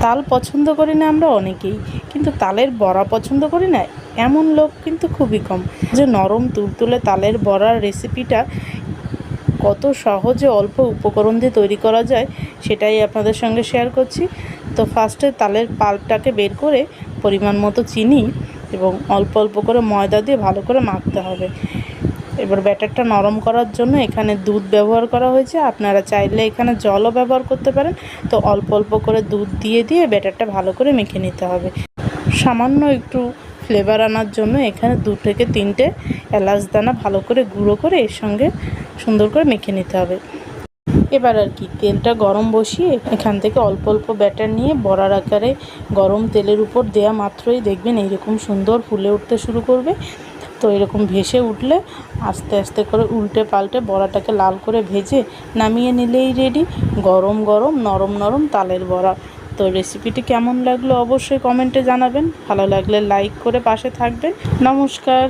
তাল পছন্দ করি না আমরা অনেকেই, কিন্তু তালের বড়া পছন্দ করি না এমন লোক কিন্তু খুবই কম। যে নরম তুলতুলে তালের বড়ার রেসিপিটা কত সহজে অল্প উপকরণ দিয়ে তৈরি করা যায় সেটাই আপনাদের সঙ্গে শেয়ার করছি। তো ফার্স্টে তালের পাল্পটাকে বের করে পরিমাণ মতো চিনি এবং অল্প অল্প করে ময়দা দিয়ে ভালো করে মাখতে হবে। এবার ব্যাটারটা নরম করার জন্য এখানে দুধ ব্যবহার করা হয়েছে, আপনারা চাইলে এখানে জলও ব্যবহার করতে পারেন। তো অল্প অল্প করে দুধ দিয়ে ব্যাটারটা ভালো করে মেখে নিতে হবে। সামান্য একটু ফ্লেভার আনার জন্য এখানে 2 থেকে 3টে এলাচ দানা ভালো করে গুঁড়ো করে এর সঙ্গে সুন্দর করে মেখে নিতে হবে। এবার আর কি তেলটা গরম বসিয়ে এখান থেকে অল্প অল্প ব্যাটার নিয়ে বড়ার আকারে গরম তেলের উপর দেওয়া মাত্রই দেখবেন এইরকম সুন্দর ফুলে উঠতে শুরু করবে। তো এরকম ভেসে উঠলে আস্তে আস্তে করে উল্টে পাল্টে বড়াটাকে লাল করে ভেজে নামিয়ে নিলেই রেডি গরম গরম নরম নরম তালের বড়া। তো রেসিপিটি কেমন লাগলো অবশ্যই কমেন্টে জানাবেন, ভালো লাগলে লাইক করে পাশে থাকবেন। নমস্কার।